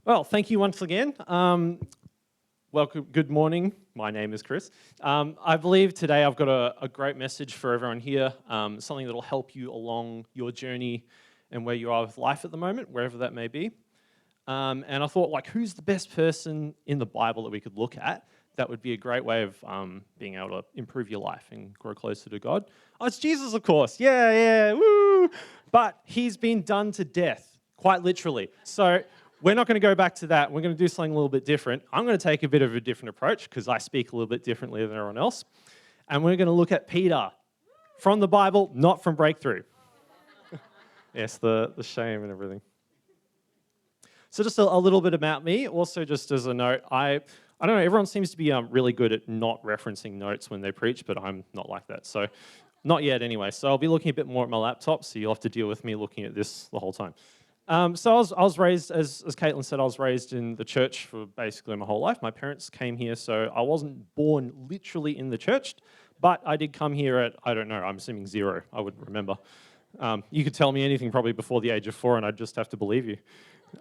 Well, thank you once again. Welcome. Good morning. My name is Chris. I believe today I've got a great message for everyone here, something that will help you along your journey and where you are with life at the moment, wherever that may be. And I thought, who's the best person in the Bible that we could look at? That would be a great way of being able to improve your life and grow closer to God. Oh, it's Jesus, of course. Yeah, woo! But he's been done to death, quite literally. So we're not going to go back to that. We're going to do something a little bit different. I'm going to take a bit of a different approach because I speak a little bit differently than everyone else. And we're going to look at Peter from the Bible, not from Breakthrough. Yes, the shame and everything. So just a little bit about me. Also, just as a note, I don't know, everyone seems to be really good at not referencing notes when they preach, but I'm not like that. So not yet anyway. So I'll be looking a bit more at my laptop, so you'll have to deal with me looking at this the whole time. So I was raised, as Caitlin said, I was raised in the church for basically my whole life. My parents came here, so I wasn't born literally in the church, but I did come here at, I don't know, I'm assuming 0, I wouldn't remember. You could tell me anything probably before the age of 4 and I'd just have to believe you.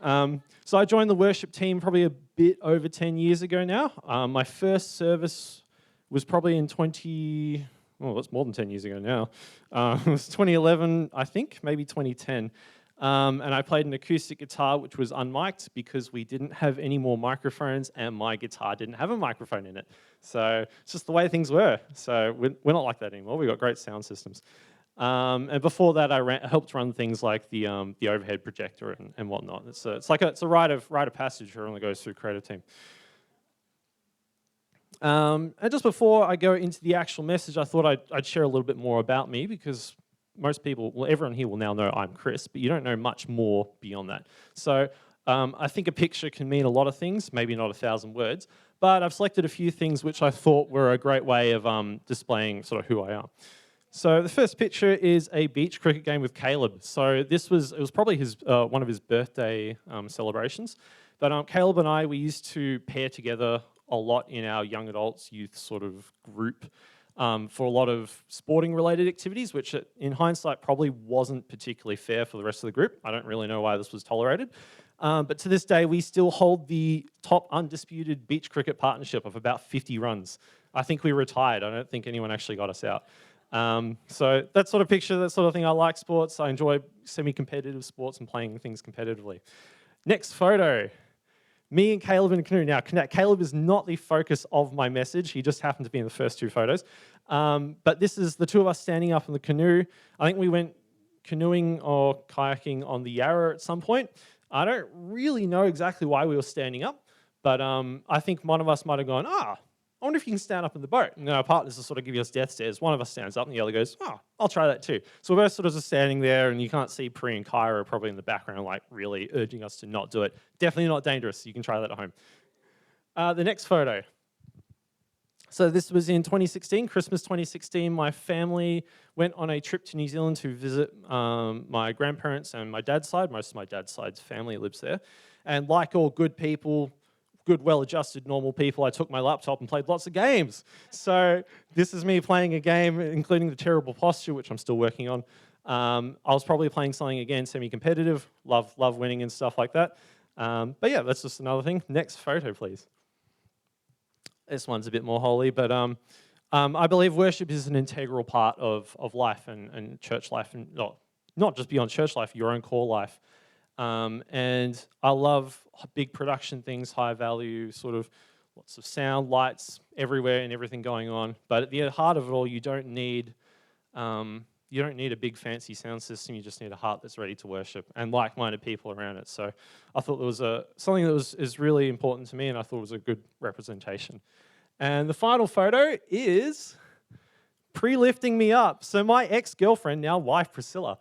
So I joined the worship team probably a bit over 10 years ago now. My first service was probably in that's more than 10 years ago now. It was 2011, I think, maybe 2010. And I played an acoustic guitar, which was unmiked because we didn't have any more microphones and my guitar didn't have a microphone in it. So it's just the way things were. So we're not like that anymore. We've got great sound systems. And before that, I helped run things like the overhead projector and whatnot. It's a rite of passage for everyone that goes through creative team. And just before I go into the actual message, I thought I'd share a little bit more about me because most people, well, everyone here will now know I'm Chris, but you don't know much more beyond that. So I think a picture can mean a lot of things, maybe not 1,000 words, but I've selected a few things which I thought were a great way of displaying sort of who I am. So the first picture is a beach cricket game with Caleb. So it was probably one of his birthday celebrations. But Caleb and I, we used to pair together a lot in our young adults youth sort of group for a lot of sporting related activities, which in hindsight probably wasn't particularly fair for the rest of the group. I don't really know why this was tolerated. But to this day, we still hold the top undisputed beach cricket partnership of about 50 runs. I think we retired. I don't think anyone actually got us out. So that sort of picture, that sort of thing, I like sports. I enjoy semi-competitive sports and playing things competitively. Next photo, me and Caleb in a canoe. Now, Caleb is not the focus of my message. He just happened to be in the first 2 photos. But this is the 2 of us standing up in the canoe. I think we went canoeing or kayaking on the Yarra at some point. I don't really know exactly why we were standing up, but I think one of us might have gone, I wonder if you can stand up in the boat. And our partners are sort of giving us death stares. One of us stands up and the other goes, I'll try that too. So we're both sort of just standing there and you can't see Pri and Kyra probably in the background like really urging us to not do it. Definitely not dangerous. You can try that at home. The next photo. So this was in 2016, Christmas 2016. My family went on a trip to New Zealand to visit my grandparents and my dad's side. Most of my dad's side's family lives there. And like all good people, good, well-adjusted, normal people, I took my laptop and played lots of games. So this is me playing a game, including the terrible posture, which I'm still working on. I was probably playing something, again, semi-competitive, love winning and stuff like that. But yeah, that's just another thing. Next photo, please. This one's a bit more holy, but I believe worship is an integral part of life and church life, and not just beyond church life, your own core life. And I love big production things, high value, sort of lots of sound, lights everywhere and everything going on. But at the heart of it all, you don't need a big fancy sound system. You just need a heart that's ready to worship and like-minded people around it. So I thought there was something that is really important to me, and I thought it was a good representation. And the final photo is pre-lifting me up. So my ex-girlfriend, now wife Priscilla.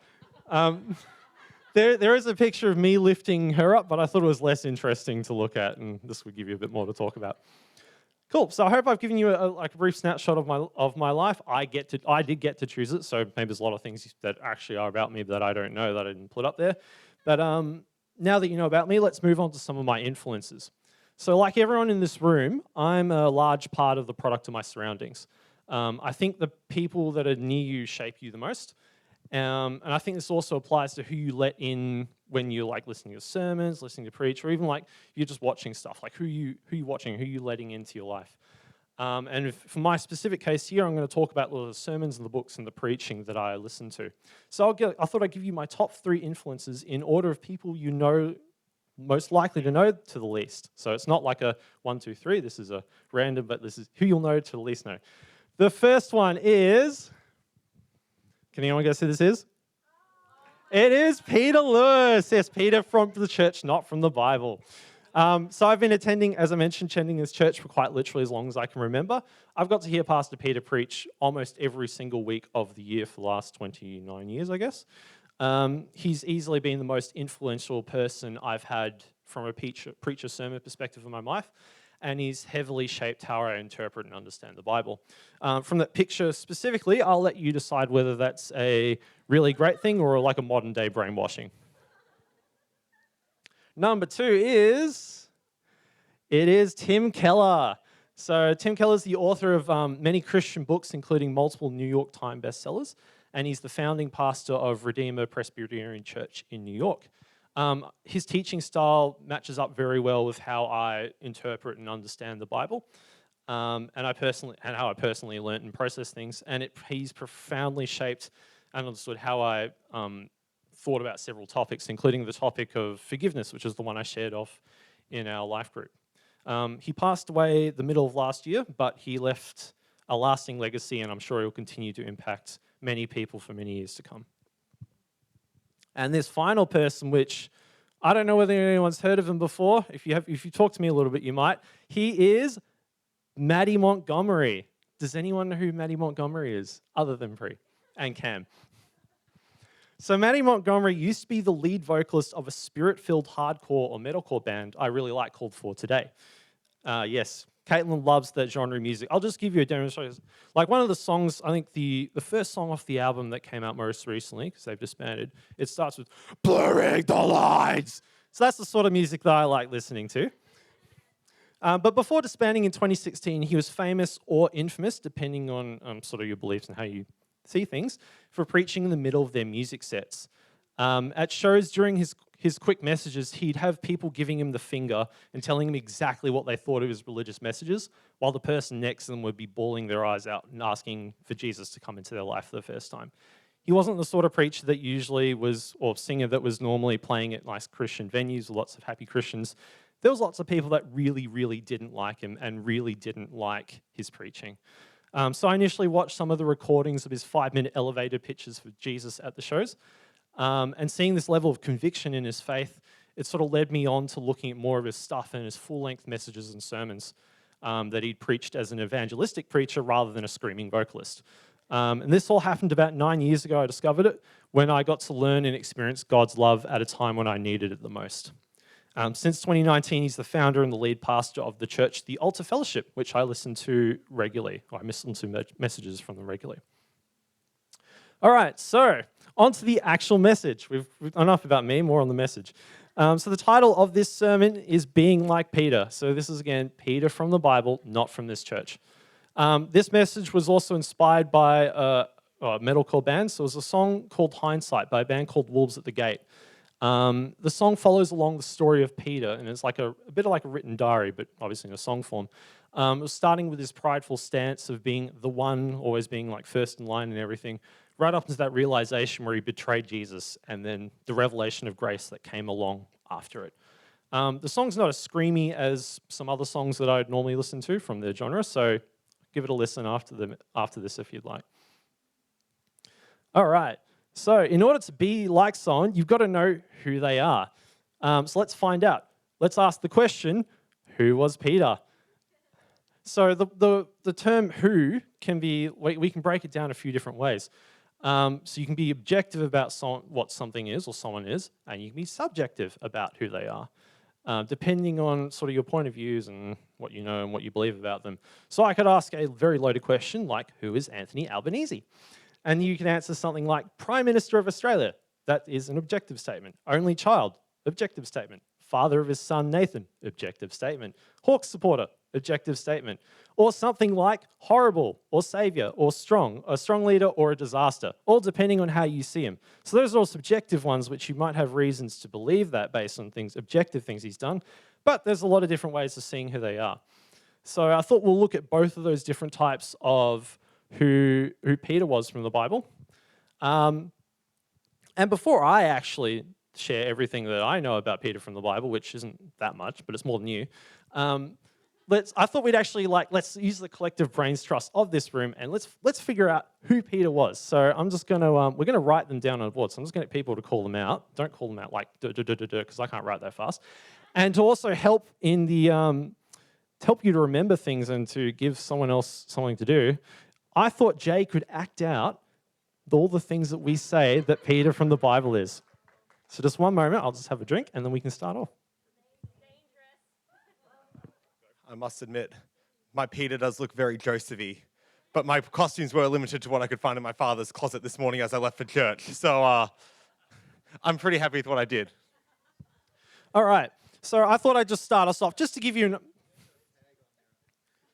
There is a picture of me lifting her up, but I thought it was less interesting to look at, and this would give you a bit more to talk about. Cool. So I hope I've given you a brief snapshot of my life. I did get to choose it, so maybe there's a lot of things that actually are about me that I don't know that I didn't put up there. But now that you know about me, let's move on to some of my influences. So like everyone in this room, I'm a large part of the product of my surroundings. I think the people that are near you shape you the most. And I think this also applies to who you let in when you're like listening to sermons, listening to preach, or even like you're just watching stuff, like who you watching, who you letting into your life. And for my specific case here, I'm going to talk about the sermons and the books and the preaching that I listen to. So I thought I'd give you my top 3 influences in order of people you know most likely to know to the least. So it's not like a 1, 2, 3. This is a random, but this is who you'll know to the least know. The first one is, can anyone guess who this is? It is Peter Lewis. Yes, Peter from the church, not from the Bible. So I've been attending, as I mentioned, attending this church for quite literally as long as I can remember. I've got to hear Pastor Peter preach almost every single week of the year for the last 29 years, I guess. He's easily been the most influential person I've had from a preacher sermon perspective in my life, and he's heavily shaped how I interpret and understand the Bible. From that picture specifically, I'll let you decide whether that's a really great thing or like a modern day brainwashing. Number 2 is Tim Keller. So Tim Keller is the author of many Christian books, including multiple New York Times bestsellers, and he's the founding pastor of Redeemer Presbyterian Church in New York. His teaching style matches up very well with how I interpret and understand the Bible, and how I personally learnt and process things. And he's profoundly shaped and understood how I thought about several topics, including the topic of forgiveness, which is the one I shared off in our life group. He passed away the middle of last year, but he left a lasting legacy, and I'm sure he'll continue to impact many people for many years to come. And this final person, which I don't know whether anyone's heard of him before. If you talk to me a little bit, you might. He is Maddie Montgomery. Does anyone know who Maddie Montgomery is, other than Pri and Cam? So Maddie Montgomery used to be the lead vocalist of a spirit-filled hardcore or metalcore band I really like called For Today. Yes, Caitlin loves that genre of music. I'll just give you a demonstration. Like one of the songs, I think the first song off the album that came out most recently, because they've disbanded, it starts with "Blurring the Lines." So that's the sort of music that I like listening to. But before disbanding in 2016, he was famous or infamous, depending on sort of your beliefs and how you see things, for preaching in the middle of their music sets. At shows during his quick messages, he'd have people giving him the finger and telling him exactly what they thought of his religious messages, while the person next to them would be bawling their eyes out and asking for Jesus to come into their life for the first time. He wasn't the sort of preacher that usually was, or singer that was normally playing at nice Christian venues with lots of happy Christians. There was lots of people that really, really didn't like him and really didn't like his preaching. So I initially watched some of the recordings of his 5-minute elevator pitches for Jesus at the shows. And seeing this level of conviction in his faith, it sort of led me on to looking at more of his stuff and his full-length messages and sermons that he'd preached as an evangelistic preacher rather than a screaming vocalist. And this all happened about 9 years ago. I discovered it when I got to learn and experience God's love at a time when I needed it the most. Since 2019, he's the founder and the lead pastor of the church, the Altar Fellowship, which I listen to regularly. I listen to messages from them regularly. All right, so on to the actual message. We've enough about me, more on the message. So the title of this sermon is Being Like Peter. So this is, again, Peter from the Bible, not from this church. This message was also inspired by a metalcore band. So it was a song called Hindsight by a band called Wolves at the Gate. The song follows along the story of Peter, and it's like a bit like a written diary, but obviously in a song form. It was starting with his prideful stance of being the one, always being like first in line and everything, right up into that realization where he betrayed Jesus, and then the revelation of grace that came along after it. The song's not as screamy as some other songs that I'd normally listen to from the genre, so give it a listen after this if you'd like. All right. So in order to be like someone, you've got to know who they are. So let's find out. Let's ask the question, who was Peter? So the term who can be, we can break it down a few different ways. So you can be objective about what something is or someone is, and you can be subjective about who they are, depending on sort of your point of views and what you know and what you believe about them. So I could ask a very loaded question like, who is Anthony Albanese? And you can answer something like Prime Minister of Australia. That is an objective statement. Only child, objective statement. Father of his son Nathan, objective statement. Hawks supporter, objective statement. Or something like horrible, or savior, or strong, a strong leader, or a disaster, all depending on how you see him. So those are all subjective ones, which you might have reasons to believe that based on things, objective things he's done. But there's a lot of different ways of seeing who they are. So I thought we'll look at both of those different types of who Peter was from the Bible. And before I actually share everything that I know about Peter from the Bible, which isn't that much, but it's more than you, I thought we'd actually let's use the collective brains trust of this room and let's figure out who Peter was. So I'm just gonna we're gonna write them down on a board. So I'm just gonna get people to call them out. Don't call them out like because I can't write that fast. And to also help in the to help you to remember things and to give someone else something to do, I thought Jay could act out all the things that we say that Peter from the Bible is. So just one moment, I'll just have a drink and then we can start off. I must admit, my Peter does look very Josephy, but my costumes were limited to what I could find in my father's closet this morning as I left for church. So I'm pretty happy with what I did. All right. So I thought I'd just start us off just to give you an...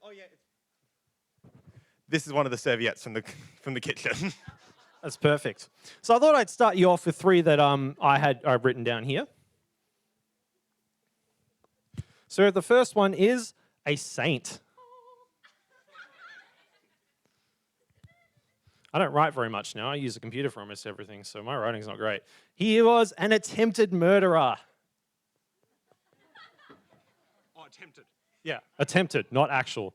Oh yeah. This is one of the serviettes from the kitchen. That's perfect. So I thought I'd start you off with three that I've written down here. So the first one is a saint. I don't write very much now. I use a computer for almost everything, so my writing's not great. He was an attempted murderer. Oh, attempted. Yeah, attempted, not actual.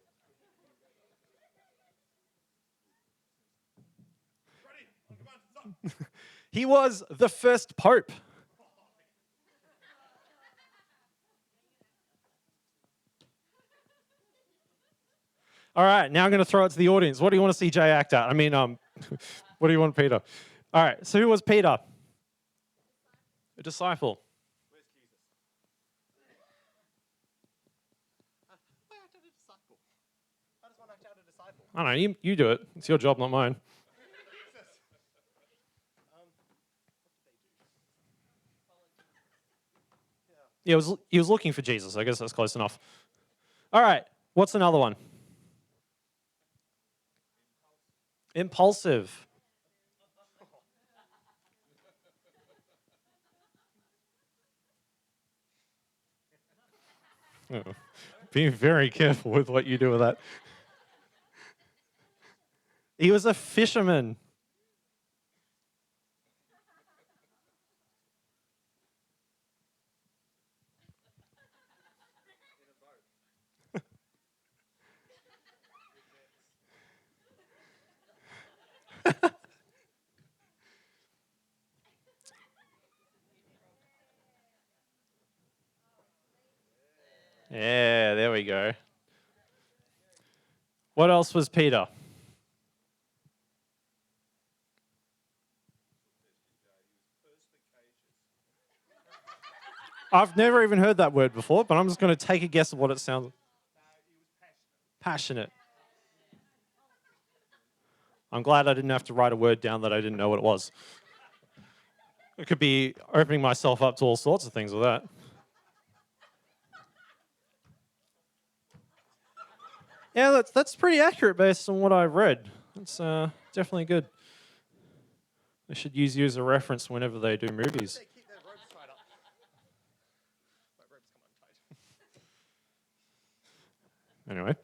He was the first pope. All right, now I'm going to throw it to the audience. What do you want to see Jay act out? I mean, what do you want Peter? All right, so who was Peter? A disciple. Where's Jesus? I act out a disciple. How does one act out a disciple? I don't know, you do it. It's your job, not mine. Yeah, he was looking for Jesus. I guess that's close enough. All right, what's another one? Impulsive. Oh, be very careful with what you do with that. He was a fisherman. Yeah, there we go. What else was Peter? I've never even heard that word before, but I'm just going to take a guess of what it sounds like. Passionate. I'm glad I didn't have to write a word down that I didn't know what it was. It could be opening myself up to all sorts of things with that. Yeah, that's pretty accurate based on what I've read. It's definitely good. They should use you as a reference whenever they do movies. They keep their ropes tied up. My ropes come untied.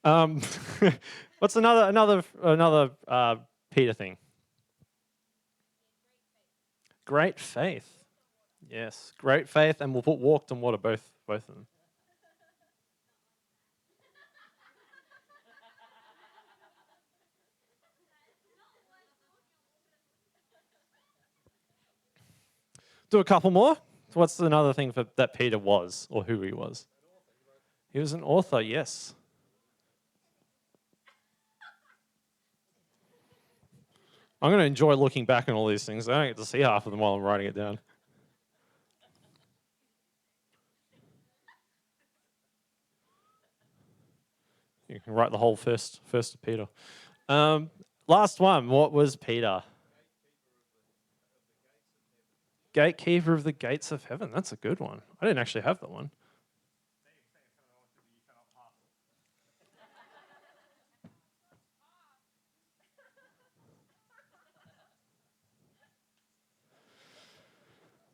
Anyway, what's another Peter thing? Great faith. Yes, great faith, and we'll put walked and water both of them. Do a couple more. What's another thing that Peter was, or who he was? He was an author, yes. I'm going to enjoy looking back on all these things. I don't get to see half of them while I'm writing it down. You can write the whole first of Peter. Last one. What was Peter? Gatekeeper of the gates of heaven. That's a good one. I didn't actually have that one.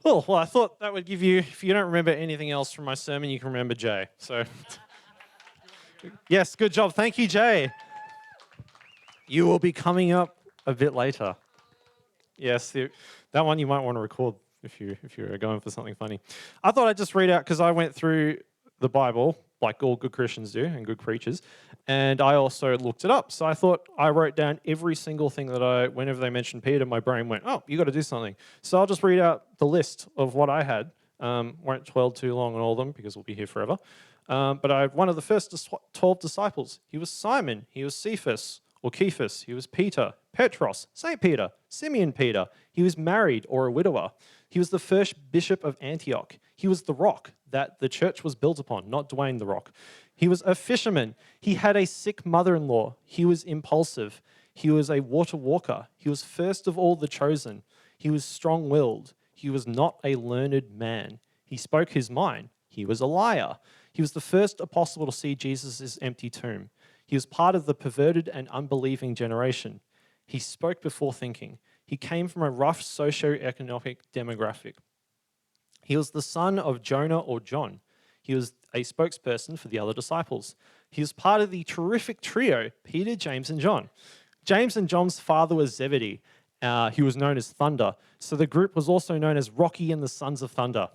Well, I thought that would give you, if you don't remember anything else from my sermon, you can remember Jay. So, yes, good job. Thank you, Jay. You will be coming up a bit later. Yes, that one you might want to record if you're going for something funny. I thought I'd just read out, because I went through the Bible like all good Christians do and good preachers, and I also looked it up. So I thought I wrote down every single thing that whenever they mentioned Peter, my brain went, oh, you got to do something. So I'll just read out the list of what I had. Won't dwell too long on all of them because we'll be here forever. But I had one of the first 12 disciples. He was Simon. He was Cephas, or Cephas. He was Peter, Petros, St. Peter, Simeon Peter. He was married or a widower. He was the first bishop of Antioch. He was the rock that the church was built upon, not Dwayne the Rock. He was a fisherman. He had a sick mother-in-law. He was impulsive. He was a water walker. He was first of all the chosen. He was strong-willed. He was not a learned man. He spoke his mind. He was a liar. He was the first apostle to see Jesus' empty tomb. He was part of the perverted and unbelieving generation. He spoke before thinking. He came from a rough socio-economic demographic. He was the son of Jonah or John. He was a spokesperson for the other disciples. He was part of the terrific trio, Peter, James, and John. James and John's father was Zebedee. He was known as Thunder. So the group was also known as Rocky and the Sons of Thunder.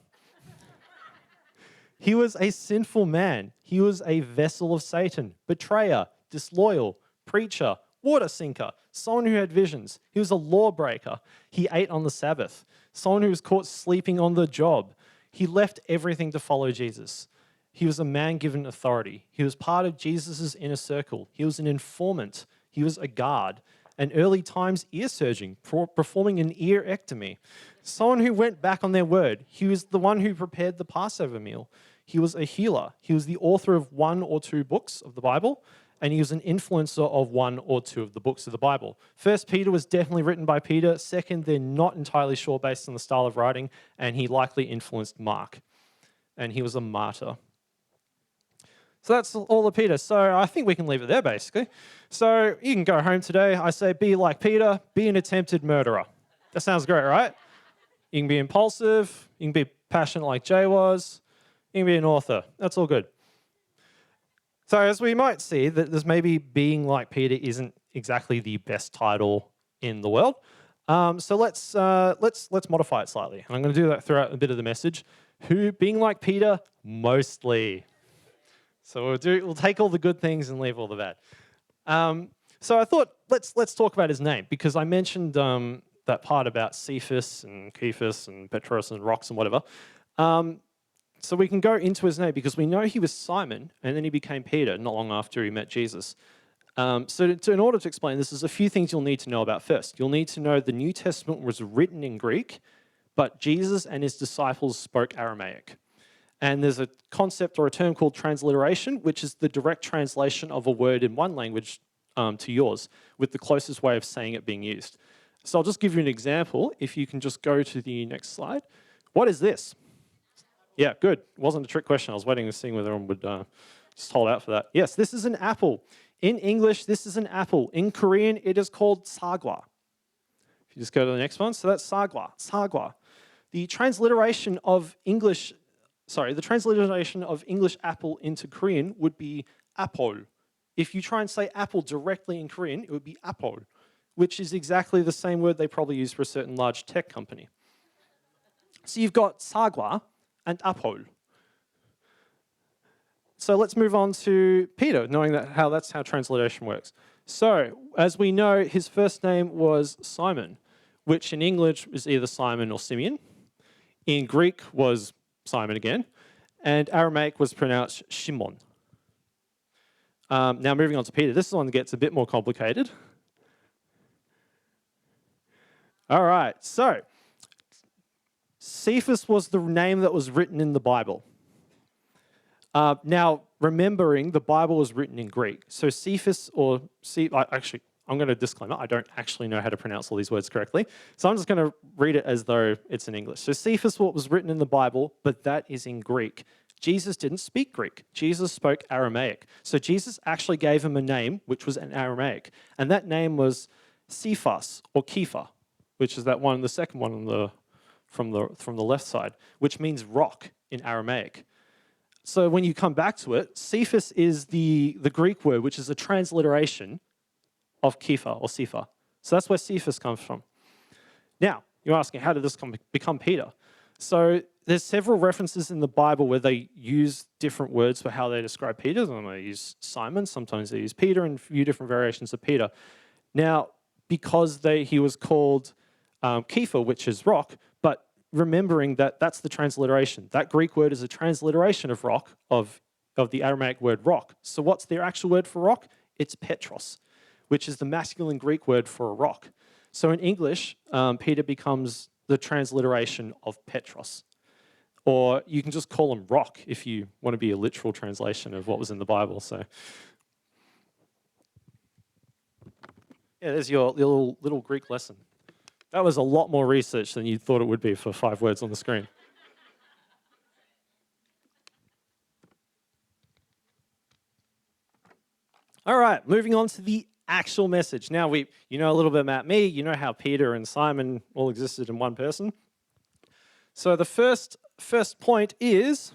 He was a sinful man. He was a vessel of Satan, betrayer, disloyal, preacher, water sinker, someone who had visions. He was a lawbreaker. He ate on the Sabbath. Someone who was caught sleeping on the job. He left everything to follow Jesus. He was a man given authority. He was part of Jesus' inner circle. He was an informant. He was a guard. An early times ear surgeon, performing an earectomy. Someone who went back on their word. He was the one who prepared the Passover meal. He was a healer. He was the author of 1 or 2 books of the Bible, and he was an influencer of 1 or 2 of the books of the Bible. First Peter was definitely written by Peter. Second, they're not entirely sure based on the style of writing, and he likely influenced Mark. And he was a martyr. So that's all of Peter. So I think we can leave it there, basically. So you can go home today. I say be like Peter, be an attempted murderer. That sounds great, right? You can be impulsive. You can be passionate like Jay was. You can be an author. That's all good. So as we might see, that there's maybe being like Peter isn't exactly the best title in the world. So let's modify it slightly. And I'm going to do that throughout a bit of the message. Who being like Peter mostly. So we'll take all the good things and leave all the bad. So I thought let's talk about his name, because I mentioned that part about Cephas and Cephas and Petros and rocks and whatever. So we can go into his name, because we know he was Simon, and then he became Peter not long after he met Jesus. In order to explain this, there's a few things you'll need to know about first. You'll need to know the New Testament was written in Greek, but Jesus and his disciples spoke Aramaic. And there's a concept or a term called transliteration, which is the direct translation of a word in one language to yours, with the closest way of saying it being used. So I'll just give you an example. If you can just go to the next slide. What is this? Yeah, good. It wasn't a trick question. I was waiting to see whether everyone would just hold out for that. Yes, this is an apple. In English, this is an apple. In Korean, it is called sagwa. If you just go to the next one. So that's sagwa. Sagwa. The transliteration of English apple into Korean would be apol. If you try and say apple directly in Korean, it would be apol, which is exactly the same word they probably use for a certain large tech company. So you've got sagwa and apol. So let's move on to Peter, knowing that's how transliteration works. So, as we know, his first name was Simon, which in English is either Simon or Simeon. In Greek was Simon again, and Aramaic was pronounced Shimon. Now moving on to Peter. This one gets a bit more complicated. All right, so Cephas was the name that was written in the Bible. Now, remembering the Bible was written in Greek. So Cephas actually, I'm going to disclaimer, I don't actually know how to pronounce all these words correctly. So I'm just going to read it as though it's in English. So Cephas was written in the Bible, but that is in Greek. Jesus didn't speak Greek. Jesus spoke Aramaic. So Jesus actually gave him a name, which was in Aramaic. And that name was Cephas or Kepha, which is the second one on the from the left side, which means rock in Aramaic. So when you come back to it, Cephas is the Greek word, which is a transliteration of Kepha or Cepha. So that's where Cephas comes from. Now, you're asking, how did this become Peter? So there's several references in the Bible where they use different words for how they describe Peter. Sometimes they use Simon, sometimes they use Peter, and a few different variations of Peter. Now, because he was called Kepha, which is rock, but remembering that that's the transliteration. That Greek word is a transliteration of rock, of the Aramaic word rock. So what's their actual word for rock? It's Petros, which is the masculine Greek word for a rock. So in English, Peter becomes the transliteration of Petros. Or you can just call him rock if you want to be a literal translation of what was in the Bible. So yeah, there's your little Greek lesson. That was a lot more research than you thought it would be for 5 words on the screen. All right, moving on to the actual message. Now, you know a little bit about me. You know how Peter and Simon all existed in one person. So the first point is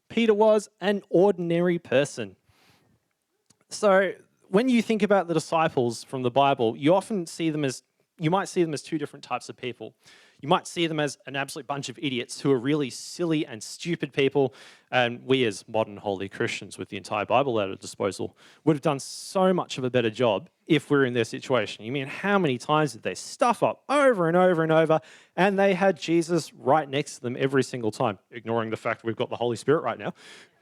Peter was an ordinary person. So when you think about the disciples from the Bible, you might see them as 2 different types of people. You might see them as an absolute bunch of idiots who are really silly and stupid people, and we as modern holy Christians with the entire Bible at our disposal would have done so much of a better job if we're in their situation. You mean, how many times did they stuff up over and over and over, and they had Jesus right next to them every single time, ignoring the fact we've got the Holy Spirit right now.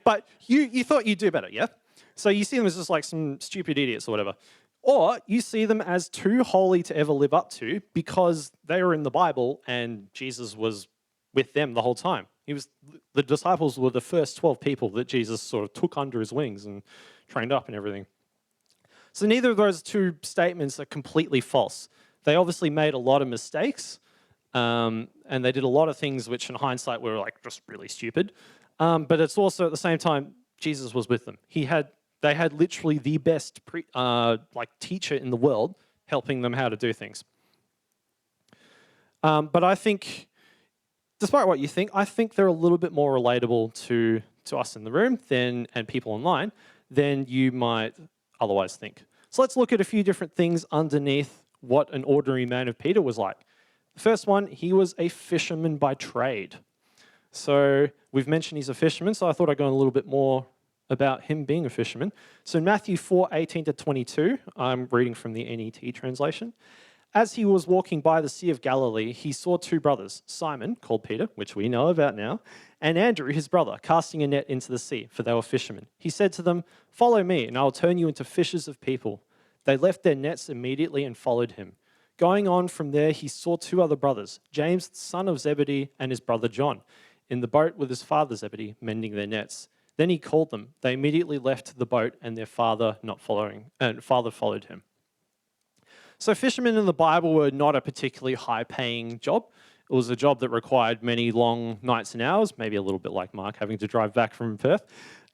But you thought you'd do better, yeah? So you see them as just like some stupid idiots or whatever. Or you see them as too holy to ever live up to because they were in the Bible and Jesus was with them the whole time. The disciples were the first 12 people that Jesus sort of took under his wings and trained up and everything. So neither of those 2 statements are completely false. They obviously made a lot of mistakes, and they did a lot of things which in hindsight were like just really stupid. But it's also at the same time, Jesus was with them. They had literally the best teacher in the world helping them how to do things. But I think, despite what you think, I think they're a little bit more relatable to us in the room and people online than you might otherwise think. So let's look at a few different things underneath what an ordinary man of Peter was like. The first one, he was a fisherman by trade. So we've mentioned he's a fisherman, so I thought I'd go in a little bit more about him being a fisherman. So in Matthew 4:18-22, I'm reading from the NET translation. As he was walking by the Sea of Galilee, he saw 2 brothers, Simon, called Peter, which we know about now, and Andrew, his brother, casting a net into the sea, for they were fishermen. He said to them, "Follow me, and I will turn you into fishers of people." They left their nets immediately and followed him. Going on from there, he saw 2 other brothers, James, the son of Zebedee, and his brother John, in the boat with his father Zebedee, mending their nets. Then he called them. They immediately left the boat and their father followed him. So fishermen in the Bible were not a particularly high-paying job. It was a job that required many long nights and hours, maybe a little bit like Mark having to drive back from Perth.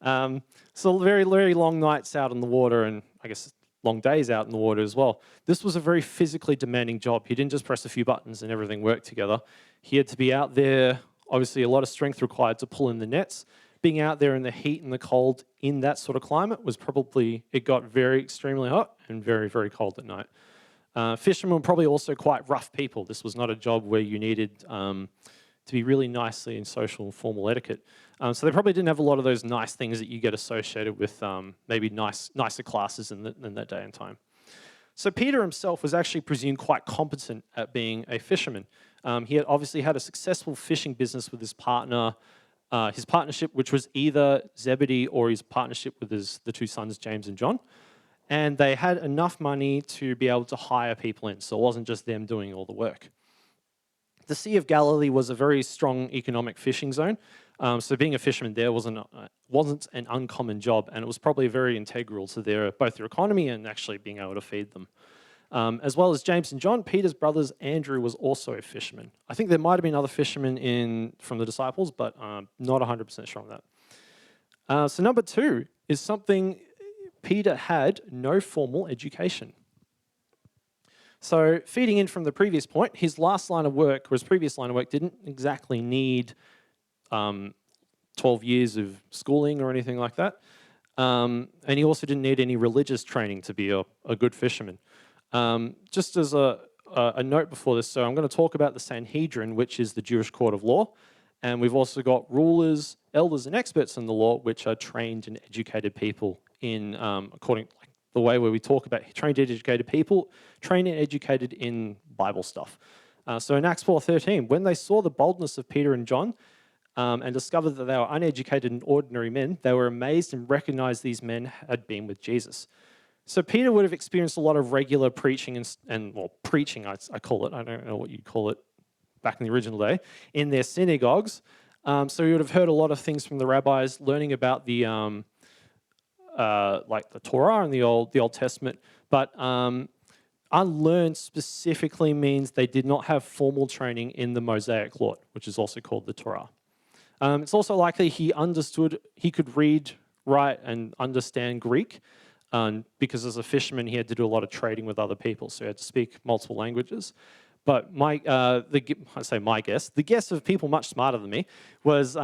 So very, very long nights out in the water and I guess long days out in the water as well. This was a very physically demanding job. He didn't just press a few buttons and everything worked together. He had to be out there, obviously a lot of strength required to pull in the nets. Being out there in the heat and the cold in that sort of climate it got very extremely hot and very, very cold at night. Fishermen were probably also quite rough people. This was not a job where you needed to be really nicely in social and formal etiquette. So they probably didn't have a lot of those nice things that you get associated with maybe nicer classes in that day and time. So Peter himself was actually presumed quite competent at being a fisherman. He had obviously had a successful fishing business with his partnership, which was either Zebedee or his partnership with the 2 sons, James and John. And they had enough money to be able to hire people in, so it wasn't just them doing all the work. The Sea of Galilee was a very strong economic fishing zone, so being a fisherman there wasn't an uncommon job, and it was probably very integral to both their economy and actually being able to feed them. As well as James and John, Peter's brothers, Andrew was also a fisherman. I think there might have been other fishermen from the disciples, but not 100% sure on that. So number 2 is something Peter had no formal education. So feeding in from the previous point, his last line of work, or his previous line of work, didn't exactly need 12 years of schooling or anything like that. And he also didn't need any religious training to be a good fisherman. Just as a note before this, so I'm going to talk about the Sanhedrin, which is the Jewish court of law. And we've also got rulers, elders, and experts in the law, which are trained and educated people in, according like the way where we talk about trained and educated people, trained and educated in Bible stuff. So in Acts 4:13, when they saw the boldness of Peter and John and discovered that they were uneducated and ordinary men, they were amazed and recognized these men had been with Jesus. So Peter would have experienced a lot of regular preaching and preaching, I call it. I don't know what you'd call it back in the original day, in their synagogues. So he would have heard a lot of things from the rabbis, learning about the like the Torah and the Old Testament. But unlearned specifically means they did not have formal training in the Mosaic law, which is also called the Torah. It's also likely he could read, write, and understand Greek. Because as a fisherman, he had to do a lot of trading with other people, so he had to speak multiple languages. But the guess of people much smarter than me was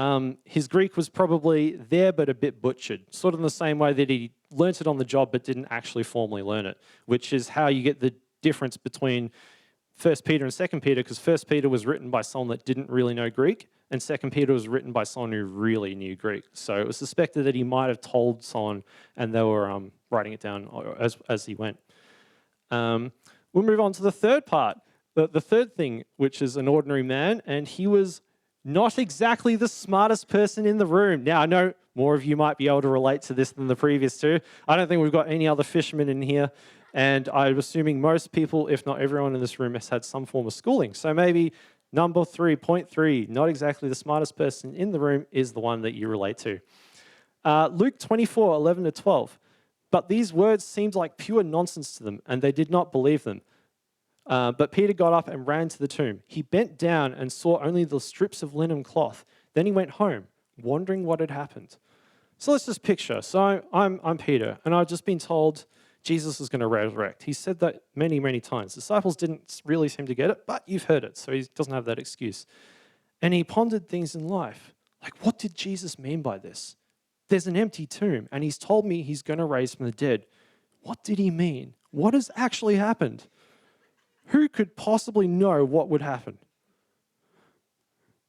his Greek was probably there but a bit butchered, sort of in the same way that he learnt it on the job but didn't actually formally learn it, which is how you get the difference between 1 Peter and 2 Peter, because 1 Peter was written by someone that didn't really know Greek, and 2 Peter was written by someone who really knew Greek. So it was suspected that he might have told someone and they were writing it down as he went. We'll move on to the third part. The third thing, which is an ordinary man, and he was not exactly the smartest person in the room. Now, I know more of you might be able to relate to this than the previous two. I don't think we've got any other fishermen in here, and I'm assuming most people, if not everyone in this room, has had some form of schooling. So maybe number 3.3, not exactly the smartest person in the room, is the one that you relate to. Luke 24:11-12. But these words seemed like pure nonsense to them, and they did not believe them. But Peter got up and ran to the tomb. He bent down and saw only the strips of linen cloth. Then he went home, wondering what had happened. So let's just picture. So I'm Peter, and I've just been told Jesus is going to resurrect. He said that many, many times. Disciples didn't really seem to get it, but you've heard it, so he doesn't have that excuse. And he pondered things in life. Like, what did Jesus mean by this? There's an empty tomb, and he's told me he's going to raise from the dead. What did he mean? What has actually happened? Who could possibly know what would happen?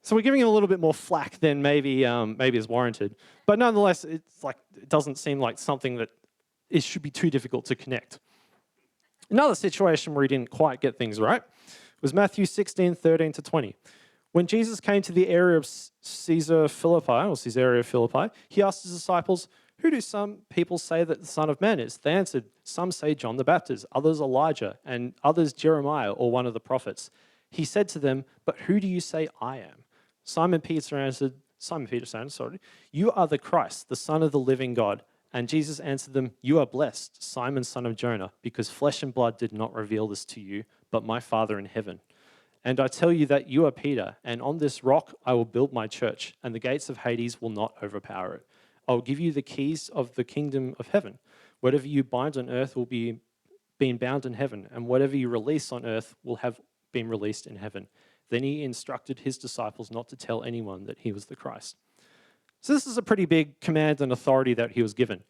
So we're giving him a little bit more flack than maybe is warranted. But nonetheless, it doesn't seem like something that it should be too difficult to connect. Another situation where he didn't quite get things right was Matthew 16:13-20. When Jesus came to the area of Caesarea Philippi, he asked his disciples, "Who do some people say that the Son of Man is?" They answered, "Some say John the Baptist, others Elijah, and others Jeremiah or one of the prophets." He said to them, "But who do you say I am?" Simon Peter answered, "You are the Christ, the Son of the living God." And Jesus answered them, "You are blessed, Simon, son of Jonah, because flesh and blood did not reveal this to you, but my Father in heaven. And I tell you that you are Peter, and on this rock I will build my church, and the gates of Hades will not overpower it. I will give you the keys of the kingdom of heaven. Whatever you bind on earth will be being bound in heaven, and whatever you release on earth will have been released in heaven." Then he instructed his disciples not to tell anyone that he was the Christ. So this is a pretty big command and authority that he was given.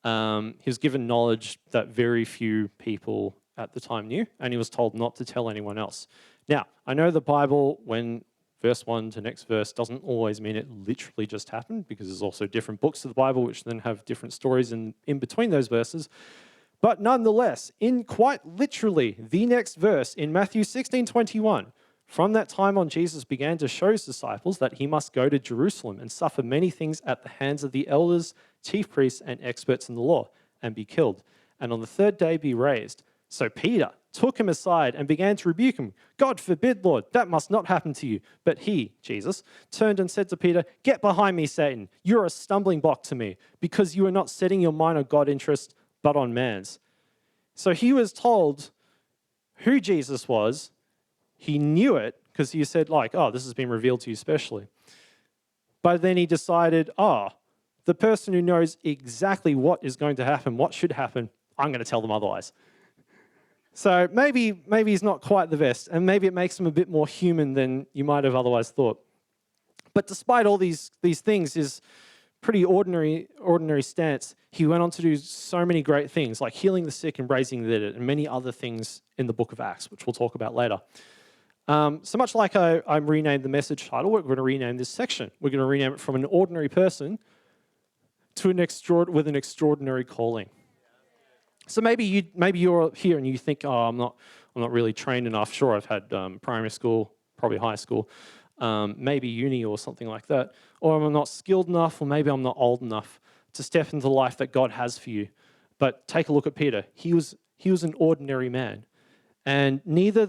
He was given knowledge that very few people at the time knew, and he was told not to tell anyone else. Now, I know the Bible, when verse 1 to next verse, doesn't always mean it literally just happened, because there's also different books of the Bible which then have different stories in between those verses. But nonetheless, in quite literally the next verse, in Matthew 16:21, from that time on, Jesus began to show his disciples that he must go to Jerusalem and suffer many things at the hands of the elders, chief priests, and experts in the law, and be killed, and on the third day be raised. So Peter took him aside and began to rebuke him. "God forbid, Lord, that must not happen to you." But he, Jesus, turned and said to Peter, "Get behind me, Satan. You're a stumbling block to me, because you are not setting your mind on God's interest, but on man's." So he was told who Jesus was. He knew it because he said, this has been revealed to you specially. But then he decided, the person who knows exactly what is going to happen, what should happen, I'm going to tell them otherwise. So maybe he's not quite the best, and maybe it makes him a bit more human than you might have otherwise thought. But despite all these things, his pretty ordinary stance, he went on to do so many great things, like healing the sick and raising the dead, and many other things in the book of Acts, which we'll talk about later. So much like I renamed the message title, we're going to rename this section. We're going to rename it from an ordinary person to with an extraordinary calling. So maybe you're here and you think, oh, I'm not really trained enough. Sure, I've had primary school, probably high school, maybe uni or something like that. Or I'm not skilled enough, or maybe I'm not old enough to step into the life that God has for you. But take a look at Peter. He was an ordinary man. And neither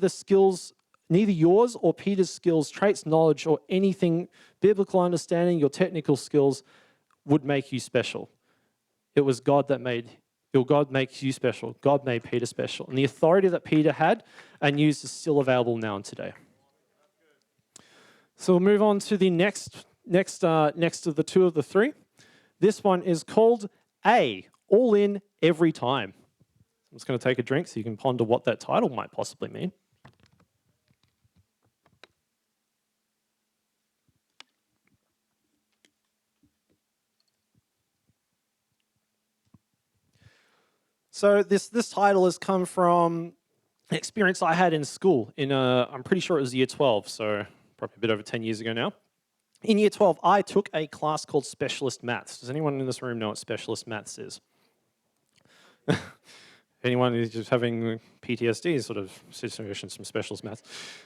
yours or Peter's skills, traits, knowledge, or anything, biblical understanding, your technical skills would make you special. It was God makes you special. God made Peter special. And the authority that Peter had and used is still available now and today. So we'll move on to the next of the two of the three. This one is called A, all in every time. I'm just going to take a drink so you can ponder what that title might possibly mean. So this title has come from an experience I had in school. I'm pretty sure it was year 12, so probably a bit over 10 years ago now. In year 12, I took a class called Specialist Maths. Does anyone in this room know what Specialist Maths is? Anyone who's just having PTSD sort of situations from Specialist Maths?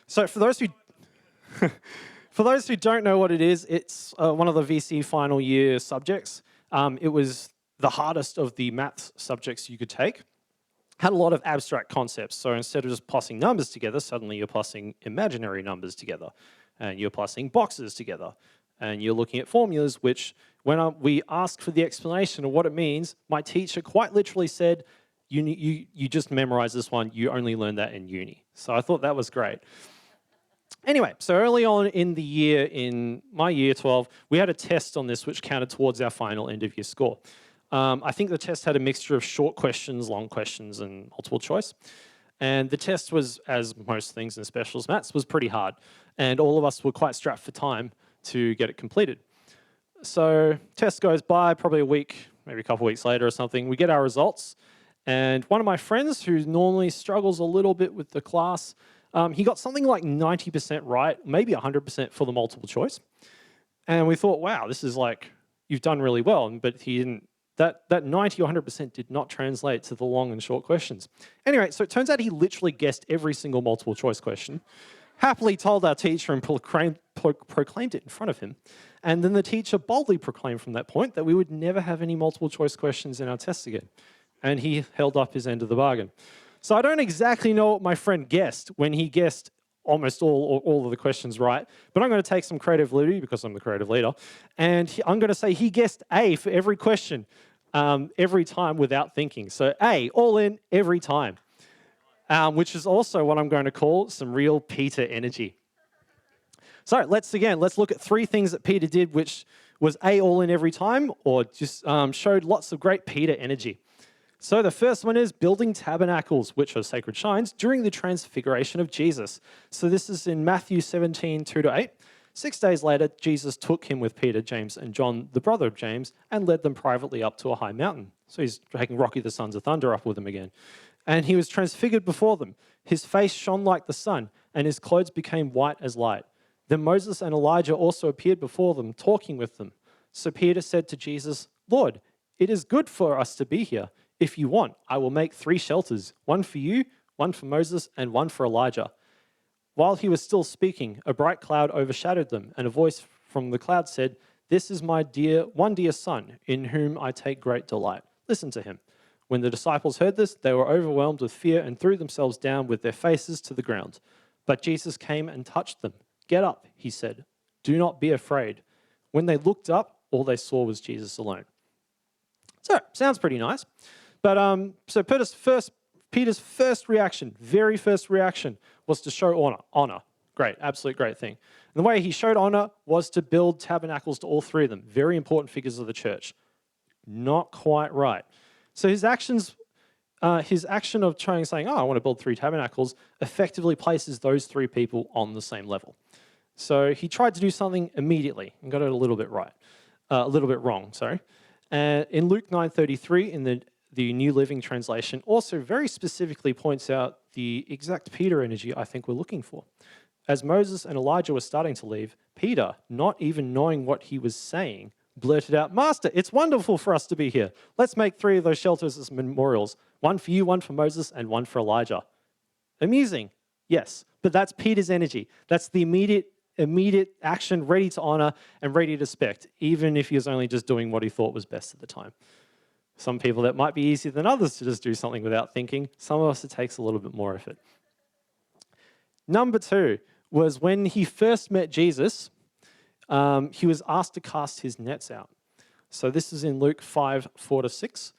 So for those who don't know what it is, it's one of the VC final year subjects. It was the hardest of the maths subjects you could take. Had a lot of abstract concepts. So instead of just plussing numbers together, suddenly you're plussing imaginary numbers together. And you're plussing boxes together. And you're looking at formulas, which when we asked for the explanation of what it means, my teacher quite literally said, you just memorize this one, you only learn that in uni. So I thought that was great. Anyway, so early on in the year, in my year 12, we had a test on this which counted towards our final end of year score. I think the test had a mixture of short questions, long questions, and multiple choice. And the test was, as most things in specialist maths, was pretty hard. And all of us were quite strapped for time to get it completed. So test goes by, probably a week, maybe a couple of weeks later or something. We get our results. And one of my friends who normally struggles a little bit with the class, he got something like 90% right, maybe 100% for the multiple choice. And we thought, wow, this is like, you've done really well. But he didn't. That 90 or 100% did not translate to the long and short questions. Anyway, so it turns out he literally guessed every single multiple choice question, happily told our teacher and proclaimed it in front of him. And then the teacher boldly proclaimed from that point that we would never have any multiple choice questions in our test again. And he held up his end of the bargain. So I don't exactly know what my friend guessed when he guessed almost all of the questions right, but I'm going to take some creative liberty because I'm the creative leader, and I'm going to say he guessed A for every question, every time without thinking. So A, all in, every time, which is also what I'm going to call some real Peter energy. So let's look at three things that Peter did, which was A, all in every time, or just showed lots of great Peter energy. So the first one is building tabernacles, which are sacred shrines, during the transfiguration of Jesus. So this is in Matthew 17, 2-8. 6 days later, Jesus took him with Peter, James, and John, the brother of James, and led them privately up to a high mountain. So he's taking Rocky the Sons of Thunder up with him again. And he was transfigured before them. His face shone like the sun, and his clothes became white as light. Then Moses and Elijah also appeared before them, talking with them. So Peter said to Jesus, Lord, it is good for us to be here. If you want, I will make 3 shelters, one for you, one for Moses, and one for Elijah. While he was still speaking, a bright cloud overshadowed them, and a voice from the cloud said, This is my dear son, in whom I take great delight. Listen to him. When the disciples heard this, they were overwhelmed with fear and threw themselves down with their faces to the ground. But Jesus came and touched them. Get up, he said. Do not be afraid. When they looked up, all they saw was Jesus alone. So, sounds pretty nice. But so Peter's first reaction, very first reaction, was to show honor. Great, absolute great thing. And the way he showed honor was to build tabernacles to all 3 of them, very important figures of the church. Not quite right. So his actions his action of saying, oh, I want to build 3 tabernacles, effectively places those 3 people on the same level. So he tried to do something immediately and got it a little bit wrong, sorry. In Luke 9:33, in the New Living Translation, also very specifically points out the exact Peter energy I think we're looking for. As Moses and Elijah were starting to leave, Peter, not even knowing what he was saying, blurted out, Master, it's wonderful for us to be here. Let's make 3 of those shelters as memorials. 1 for you, 1 for Moses, and 1 for Elijah. Amusing, yes, but that's Peter's energy. That's the immediate action, ready to honor and ready to respect, even if he was only just doing what he thought was best at the time. Some people, that might be easier than others to just do something without thinking. Some of us, it takes a little bit more effort. Number 2 was when he first met Jesus, he was asked to cast his nets out. So this is in Luke 5:4-6.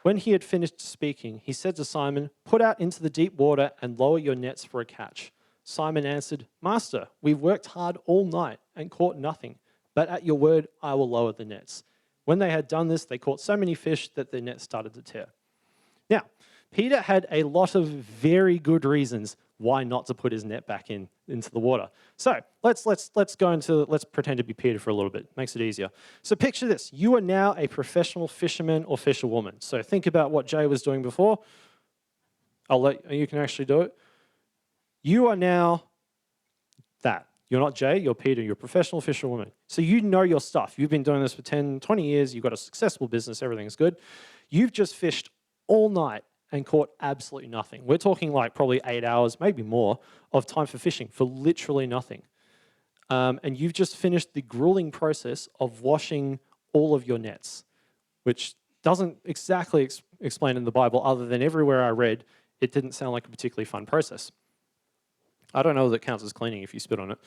When he had finished speaking, he said to Simon, put out into the deep water and lower your nets for a catch. Simon answered, Master, we've worked hard all night and caught nothing, but at your word I will lower the nets. When they had done this, they caught so many fish that their nets started to tear. Now, Peter had a lot of very good reasons why not to put his net back into the water. So let's pretend to be Peter for a little bit. Makes it easier. So picture this: you are now a professional fisherman or fisherwoman. So think about what Jay was doing before. You can actually do it. You are now that. You're not Jay, you're Peter, you're a professional fisherwoman. So you know your stuff. You've been doing this for 10, 20 years, you've got a successful business, everything's good. You've just fished all night and caught absolutely nothing. We're talking like probably 8 hours, maybe more, of time for fishing for literally nothing. And you've just finished the grueling process of washing all of your nets, which doesn't exactly explain in the Bible, other than everywhere I read, it didn't sound like a particularly fun process. I don't know if it counts as cleaning if you spit on it.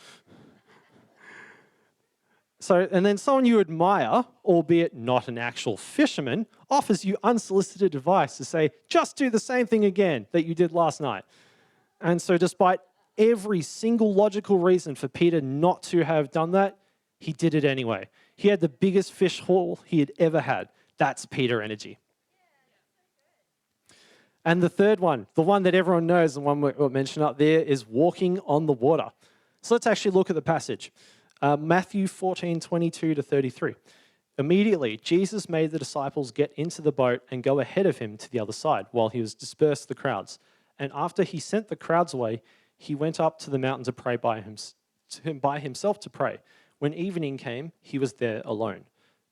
So, and then someone you admire, albeit not an actual fisherman, offers you unsolicited advice to say, just do the same thing again that you did last night. And so despite every single logical reason for Peter not to have done that, he did it anyway. He had the biggest fish haul he had ever had. That's Peter energy. And the third one, the one that everyone knows, the one we mentioned up there, is walking on the water. So let's actually look at the passage. Matthew 14:22-33. Immediately, Jesus made the disciples get into the boat and go ahead of him to the other side while he was dispersed the crowds. And after he sent the crowds away, he went up to the mountain to pray by himself to pray. When evening came, he was there alone.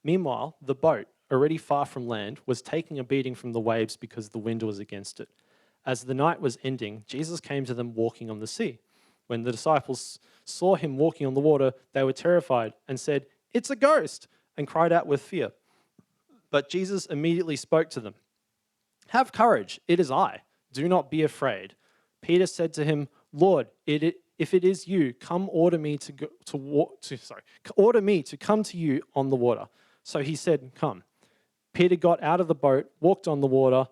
Meanwhile, the boat, already far from land, was taking a beating from the waves because the wind was against it. As the night was ending, Jesus came to them walking on the sea. When the disciples saw him walking on the water, they were terrified and said, "It's a ghost," and cried out with fear. But Jesus immediately spoke to them. "Have courage, it is I. Do not be afraid." Peter said to him, "Lord, if it is you, order me to come to you on the water." So he said, "Come." Peter got out of the boat, walked on the water,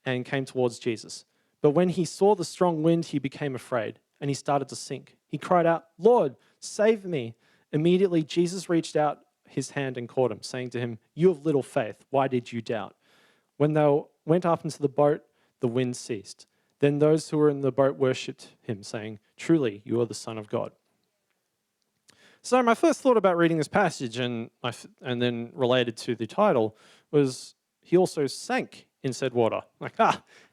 and came towards Jesus. But when he saw the strong wind, he became afraid, and he started to sink. He cried out, "Lord, save me." Immediately, Jesus reached out his hand and caught him, saying to him, "You of little faith, why did you doubt?" When they went up into the boat, the wind ceased. Then those who were in the boat worshipped him, saying, "Truly, you are the Son of God." So my first thought about reading this passage and then related to the title was he also sank in said water. Like,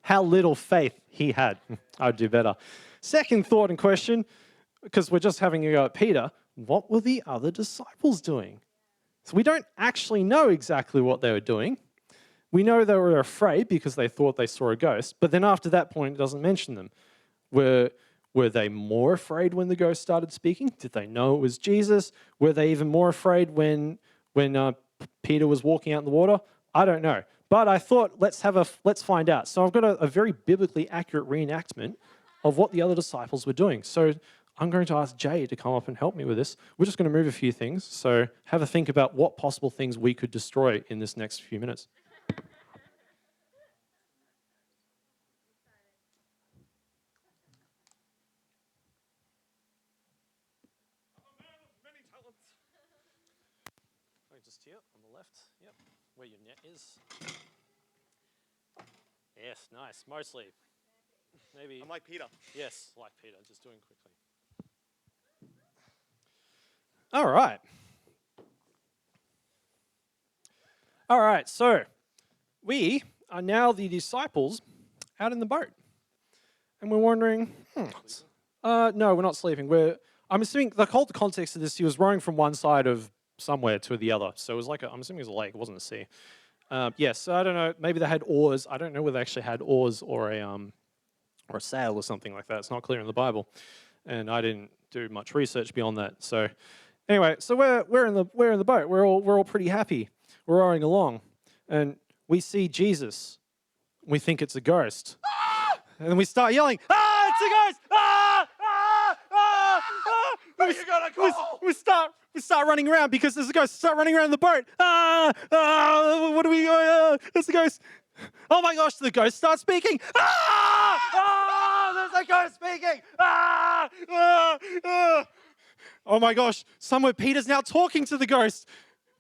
how little faith he had. I'd do better. Second thought and question, because we're just having a go at Peter, what were the other disciples doing? So we don't actually know exactly what they were doing. We know they were afraid because they thought they saw a ghost, but then after that point, it doesn't mention them. Were they more afraid when the ghost started speaking? Did they know it was Jesus? Were they even more afraid when Peter was walking out in the water? I don't know. But I thought, let's find out. So I've got a very biblically accurate reenactment of what the other disciples were doing. So I'm going to ask Jay to come up and help me with this. We're just going to move a few things. So have a think about what possible things we could destroy in this next few minutes. Just here on the left, yep, where your net is. Yes, nice. Mostly. Maybe. I'm like Peter. Yes, like Peter. Just doing quickly. All right. All right, so we are now the disciples out in the boat. And we're wondering, no, we're not sleeping. I'm assuming the whole context of this, he was rowing from one side of somewhere to the other. So it was like, I'm assuming it was a lake, it wasn't a sea. Yes, so I don't know, maybe they had oars. I don't know whether they actually had oars or a sail or something like that. It's not clear in the Bible. And I didn't do much research beyond that. So anyway, so we're in the boat. We're all pretty happy. We're rowing along. And we see Jesus. We think it's a ghost. And then we start yelling, "Ah, it's a ghost! Ah, ah, ah, ah!" We start running around because there's a ghost. Start running around the boat. Ah, ah, what are we going? There's a ghost. Oh my gosh, the ghost starts speaking. Ah, ah, there's a ghost speaking. Ah, ah, ah. Oh my gosh, somewhere Peter's now talking to the ghost.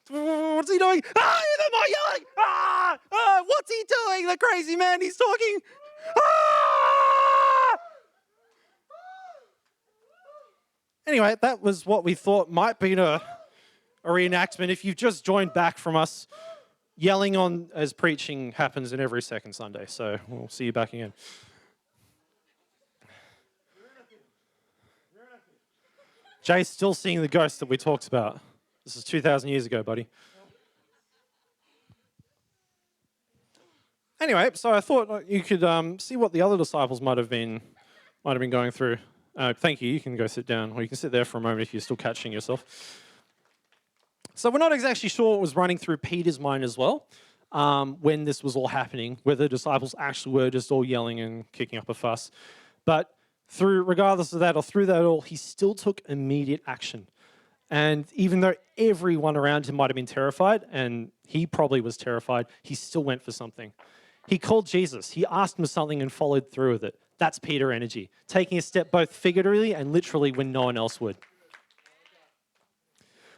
What's he doing? Ah, they're more yelling. Ah, ah, what's he doing? The crazy man, he's talking. Ah! Anyway, that was what we thought might be a reenactment. If you've just joined back from us, yelling on as preaching happens in every second Sunday. So we'll see you back again. Jay's still seeing the ghost that we talked about. This is 2,000 years ago, buddy. Anyway, so I thought you could see what the other disciples might have been going through. Thank you. You can go sit down, or you can sit there for a moment if you're still catching yourself. So we're not exactly sure what was running through Peter's mind as well when this was all happening, whether the disciples actually were just all yelling and kicking up a fuss. But regardless of that, or through that all, he still took immediate action. And even though everyone around him might have been terrified, and he probably was terrified, he still went for something. He called Jesus. He asked him something and followed through with it. That's Peter energy, taking a step both figuratively and literally when no one else would.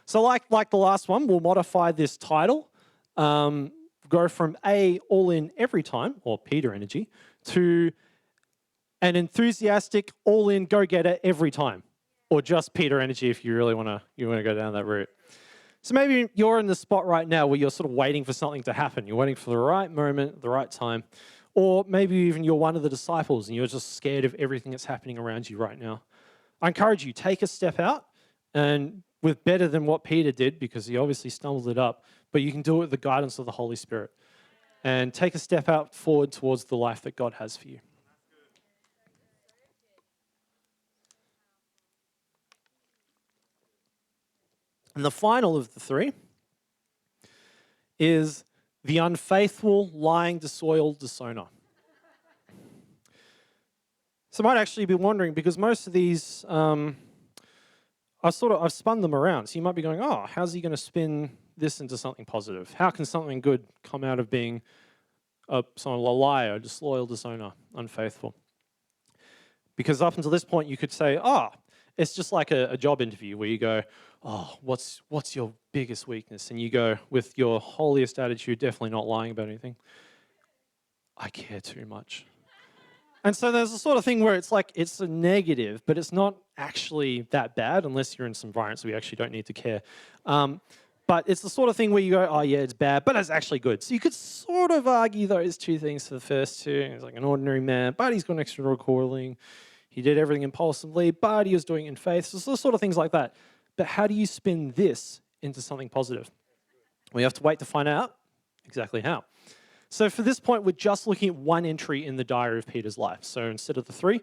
So like the last one, we'll modify this title, go from all in every time, or Peter energy, to an enthusiastic, all in, go-getter every time, or just Peter energy if you really want to go down that route. So maybe you're in the spot right now where you're sort of waiting for something to happen. You're waiting for the right moment, the right time. Or maybe even you're one of the disciples and you're just scared of everything that's happening around you right now. I encourage you, take a step out and with better than what Peter did, because he obviously stumbled it up, but you can do it with the guidance of the Holy Spirit. And take a step out forward towards the life that God has for you. And the final of the three is the unfaithful, lying, disloyal disowner. So I might actually be wondering, because most of these, I've spun them around. So you might be going, oh, how's he going to spin this into something positive? How can something good come out of being a liar, disloyal, disowner, unfaithful? Because up until this point, you could say, it's just like a job interview where you go, oh, what's your biggest weakness? And you go with your holiest attitude, definitely not lying about anything. I care too much. And so there's a sort of thing where it's like, it's a negative, but it's not actually that bad unless you're in some environments where you actually don't need to care. But it's the sort of thing where you go, oh yeah, it's bad, but it's actually good. So you could sort of argue those two things for the first two. He's like an ordinary man, but he's got an extra calling. He did everything impulsively, but he was doing it in faith. So it's sort of things like that. But how do you spin this into something positive? We have to wait to find out exactly how. So for this point, we're just looking at one entry in the diary of Peter's life. So instead of the three,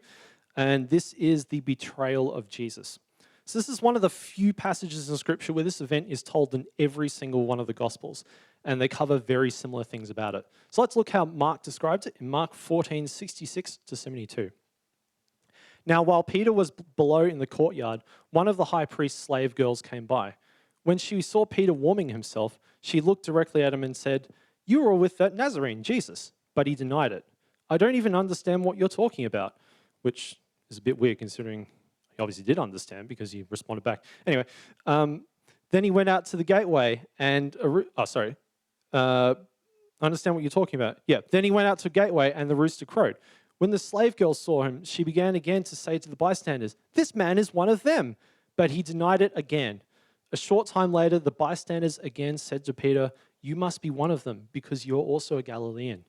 and this is the betrayal of Jesus. So this is one of the few passages in Scripture where this event is told in every single one of the Gospels, and they cover very similar things about it. So let's look how Mark describes it in Mark 14:66-72. Now, while Peter was below in the courtyard, one of the high priest's slave girls came by. When she saw Peter warming himself, she looked directly at him and said, "You were with that Nazarene, Jesus." But he denied it. "I don't even understand what you're talking about," which is a bit weird considering he obviously did understand because he responded back. Anyway, then he went out to the gateway and, I understand what you're talking about. Yeah. Then he went out to a gateway and the rooster crowed. When the slave girl saw him, she began again to say to the bystanders, "This man is one of them." But he denied it again. A short time later, the bystanders again said to Peter, "You must be one of them, because you're also a Galilean."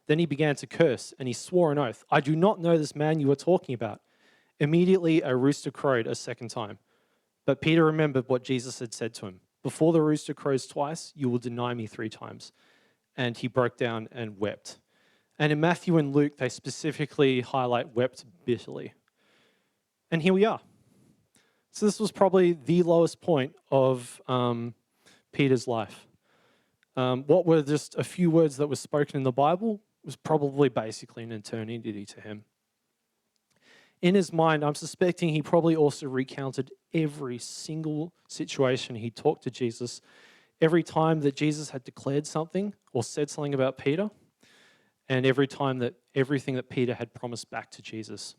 Then he began to curse, and he swore an oath, "I do not know this man you are talking about." Immediately, a rooster crowed a second time. But Peter remembered what Jesus had said to him, "Before the rooster crows twice, you will deny me 3 times." And he broke down and wept. And in Matthew and Luke, they specifically highlight wept bitterly. And here we are. So this was probably the lowest point of Peter's life. What were just a few words that were spoken in the Bible was probably basically an eternity to him. In his mind, I'm suspecting he probably also recounted every single situation he talked to Jesus, every time that Jesus had declared something or said something about Peter, and every time that everything that Peter had promised back to Jesus.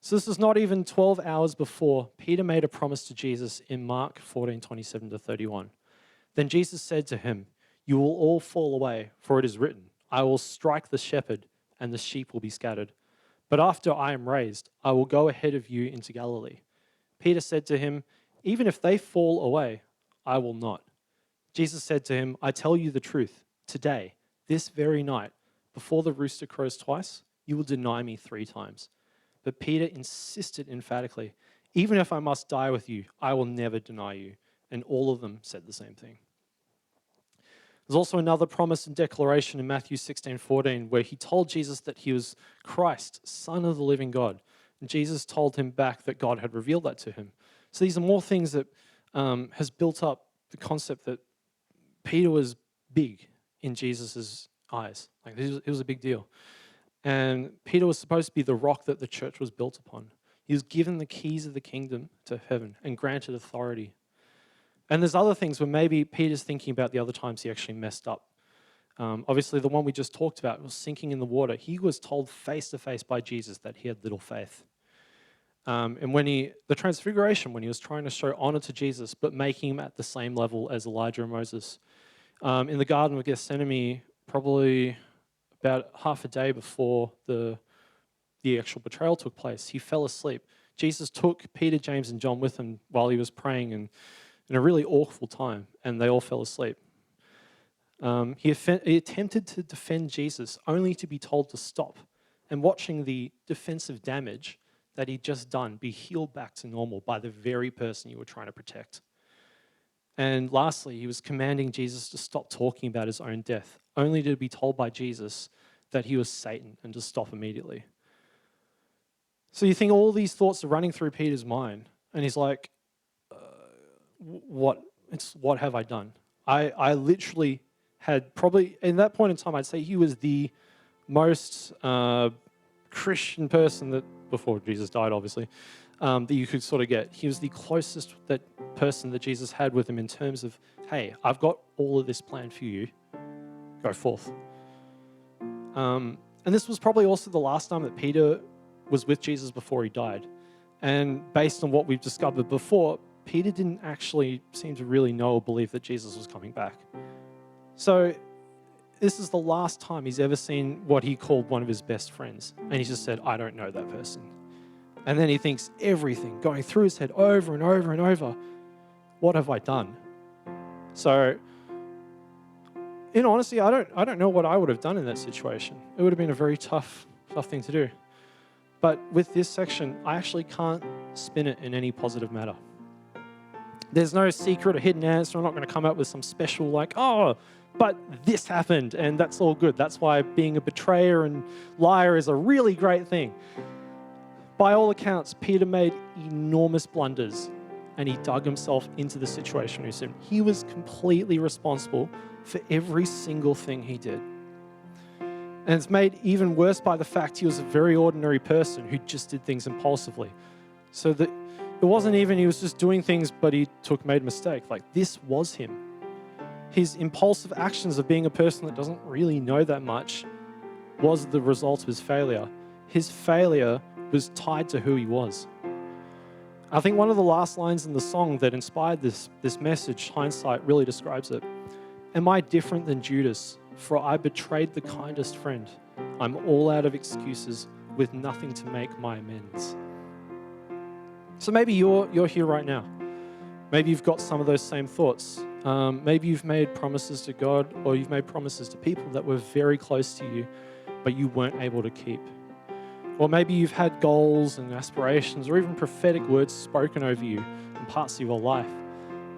So this is not even 12 hours before Peter made a promise to Jesus in Mark 14:27-31. Then Jesus said to him, "You will all fall away, for it is written, I will strike the shepherd, and the sheep will be scattered. But after I am raised, I will go ahead of you into Galilee." Peter said to him, "Even if they fall away, I will not." Jesus said to him, "I tell you the truth. Today, this very night, before the rooster crows twice, you will deny me 3 times." But Peter insisted emphatically, "Even if I must die with you, I will never deny you." And all of them said the same thing. There's also another promise and declaration in Matthew 16:14, where he told Jesus that he was Christ, Son of the living God. And Jesus told him back that God had revealed that to him. So these are more things that has built up the concept that Peter was big in Jesus' eyes. Like it was a big deal. And Peter was supposed to be the rock that the church was built upon. He was given the keys of the kingdom to heaven and granted authority. And there's other things where maybe Peter's thinking about the other times he actually messed up. Obviously, the one we just talked about was sinking in the water. He was told face to face by Jesus that he had little faith. And the transfiguration, when he was trying to show honor to Jesus, but making him at the same level as Elijah and Moses. In the Garden of Gethsemane, probably about half a day before the actual betrayal took place, he fell asleep. Jesus took Peter, James, and John with him while he was praying in a really awful time, and they all fell asleep. He attempted to defend Jesus, only to be told to stop, and watching the defensive damage that he'd just done be healed back to normal by the very person you were trying to protect. And lastly, he was commanding Jesus to stop talking about his own death, only to be told by Jesus that he was Satan and to stop immediately. So you think all these thoughts are running through Peter's mind, and he's like, what have I done? I literally had probably, in that point in time, I'd say he was the most Christian person that, before Jesus died, obviously, that you could sort of get. He was the closest person that Jesus had with him in terms of, hey, I've got all of this planned for you. Go forth. And this was probably also the last time that Peter was with Jesus before he died. And based on what we've discovered before, Peter didn't actually seem to really know or believe that Jesus was coming back. So this is the last time he's ever seen what he called one of his best friends. And he just said, I don't know that person. And then he thinks everything going through his head over and over and over. What have I done? So in honesty, I don't know what I would have done in that situation. It would have been a very tough thing to do. But with this section, I actually can't spin it in any positive manner. There's no secret or hidden answer. I'm not going to come up with some special but this happened and that's all good. That's why being a betrayer and liar is a really great thing. By all accounts, Peter made enormous blunders and he dug himself into the situation he's in. He was completely responsible for every single thing he did. And it's made even worse by the fact he was a very ordinary person who just did things impulsively. So that it wasn't even he was just doing things, but he made a mistake. Like, this was him. His impulsive actions of being a person that doesn't really know that much was the result of his failure. His failure was tied to who he was. I think one of the last lines in the song that inspired this message, Hindsight, really describes it. Am I different than Judas, for I betrayed the kindest friend. I'm all out of excuses with nothing to make my amends. So maybe you're here right now. Maybe you've got some of those same thoughts. Maybe you've made promises to God, or you've made promises to people that were very close to you, but you weren't able to keep. Or maybe you've had goals and aspirations, or even prophetic words spoken over you in parts of your life,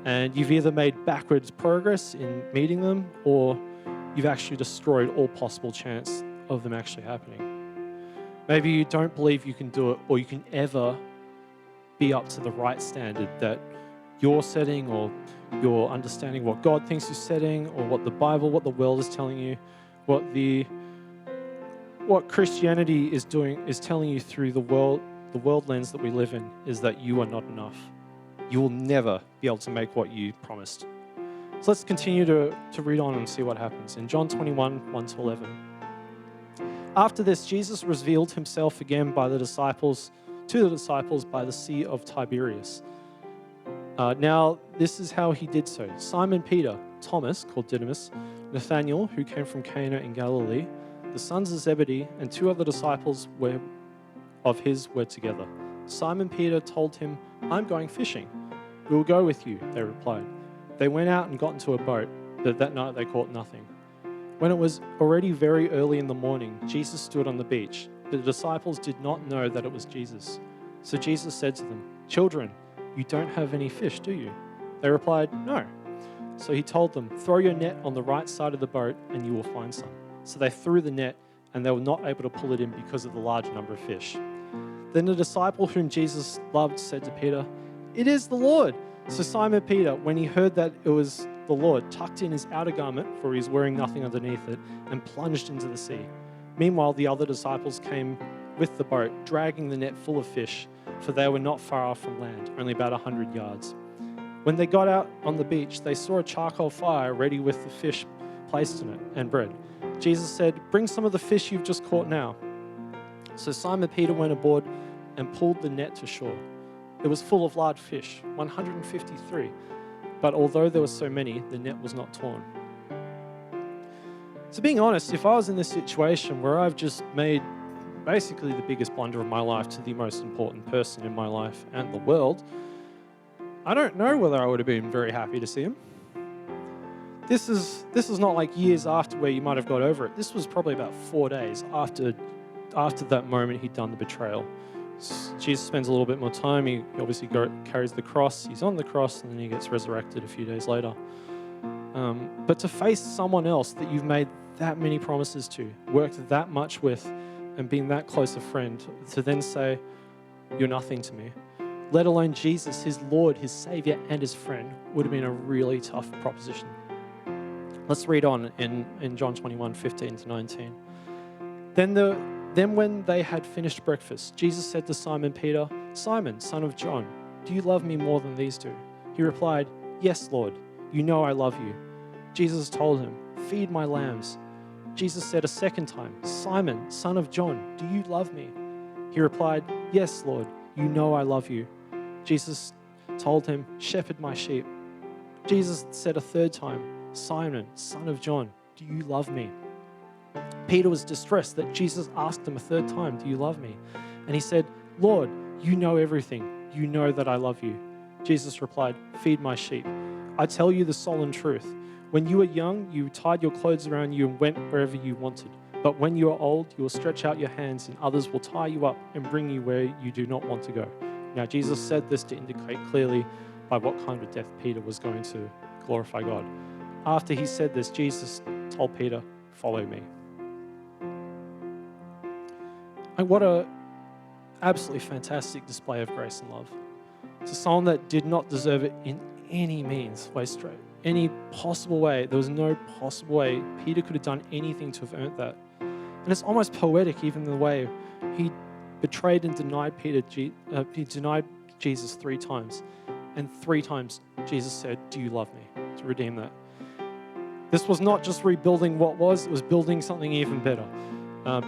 and you've either made backwards progress in meeting them, or you've actually destroyed all possible chance of them actually happening. Maybe you don't believe you can do it, or you can ever be up to the right standard that you're setting, or you're understanding what God thinks you're setting, or what the Bible, what the world is telling you, what Christianity is doing, is telling you through the world lens that we live in, is that you are not enough. You will never be able to make what you promised. So let's continue to read on and see what happens. In John 21, 1-11. After this, Jesus revealed himself again to the disciples by the Sea of Tiberias. Now, this is how he did so. Simon Peter, Thomas, called Didymus, Nathanael, who came from Cana in Galilee, the sons of Zebedee, and 2 other disciples of his were together. Simon Peter told him, I'm going fishing. We will go with you, they replied. They went out and got into a boat, but that night they caught nothing. When it was already very early in the morning, Jesus stood on the beach, but the disciples did not know that it was Jesus. So Jesus said to them, Children, you don't have any fish, do you? They replied, No. So he told them, Throw your net on the right side of the boat and you will find some. So they threw the net and they were not able to pull it in because of the large number of fish. Then the disciple whom Jesus loved said to Peter, It is the Lord. So Simon Peter, when he heard that it was the Lord, tucked in his outer garment, for he was wearing nothing underneath it, and plunged into the sea. Meanwhile, the other disciples came with the boat, dragging the net full of fish, for they were not far off from land, only about 100 yards. When they got out on the beach, they saw a charcoal fire ready with the fish placed in it and bread. Jesus said, Bring some of the fish you've just caught now. So Simon Peter went aboard and pulled the net to shore. It was full of large fish, 153. But although there were so many, the net was not torn. So being honest, if I was in this situation where I've just made basically the biggest blunder of my life to the most important person in my life and the world, I don't know whether I would have been very happy to see him. This is not like years after where you might have got over it. This was probably about 4 days after that moment he'd done the betrayal. Jesus spends a little bit more time. He obviously carries the cross. He's on the cross, and then he gets resurrected a few days later. But to face someone else that you've made that many promises to, worked that much with, and been that close a friend, to then say, you're nothing to me, let alone Jesus, his Lord, his Savior, and his friend, would have been a really tough proposition. Let's read on in John 21, 15-19. Then when they had finished breakfast, Jesus said to Simon Peter, Simon, son of John, do you love me more than these two? He replied, Yes, Lord, you know I love you. Jesus told him, Feed my lambs. Jesus said a second time, Simon, son of John, do you love me? He replied, Yes, Lord, you know I love you. Jesus told him, Shepherd my sheep. Jesus said a third time, Simon, son of John, do you love me? Peter was distressed that Jesus asked him a third time, Do you love me? And he said, Lord, you know everything. You know that I love you. Jesus replied, Feed my sheep. I tell you the solemn truth. When you were young, you tied your clothes around you and went wherever you wanted. But when you are old, you will stretch out your hands and others will tie you up and bring you where you do not want to go. Now, Jesus said this to indicate clearly by what kind of death Peter was going to glorify God. After he said this, Jesus told Peter, Follow me. And what a absolutely fantastic display of grace and love. To someone that did not deserve it in any means, any possible way. There was no possible way Peter could have done anything to have earned that. And it's almost poetic, even the way he betrayed and denied he denied Jesus 3 times. And 3 times Jesus said, Do you love me? To redeem that. This was not just rebuilding what was, it was building something even better.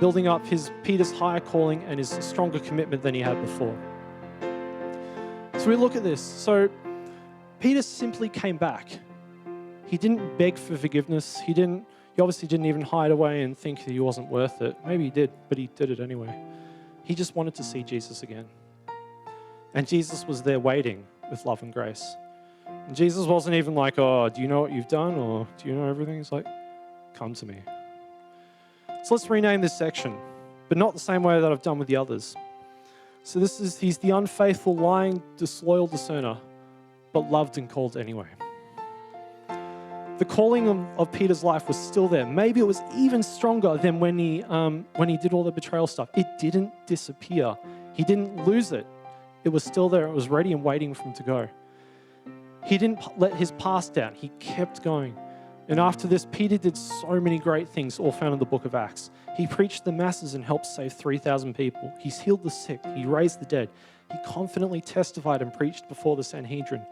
Building up Peter's higher calling and his stronger commitment than he had before. So we look at this. So Peter simply came back. He didn't beg for forgiveness. He didn't, He obviously didn't even hide away and think that he wasn't worth it. Maybe he did, but he did it anyway. He just wanted to see Jesus again. And Jesus was there waiting with love and grace. And Jesus wasn't even like, oh, do you know what you've done? Or do you know everything? He's like, come to me. So let's rename this section, but not the same way that I've done with the others. So he's the unfaithful, lying, disloyal discerner, but loved and called anyway. The calling of Peter's life was still there. Maybe it was even stronger than when he did all the betrayal stuff. It didn't disappear. He didn't lose it. It was still there. It was ready and waiting for him to go. He didn't let his past down. He kept going. And after this, Peter did so many great things, all found in the book of Acts. He preached to the masses and helped save 3,000 people. He's healed the sick. He raised the dead. He confidently testified and preached before the Sanhedrin.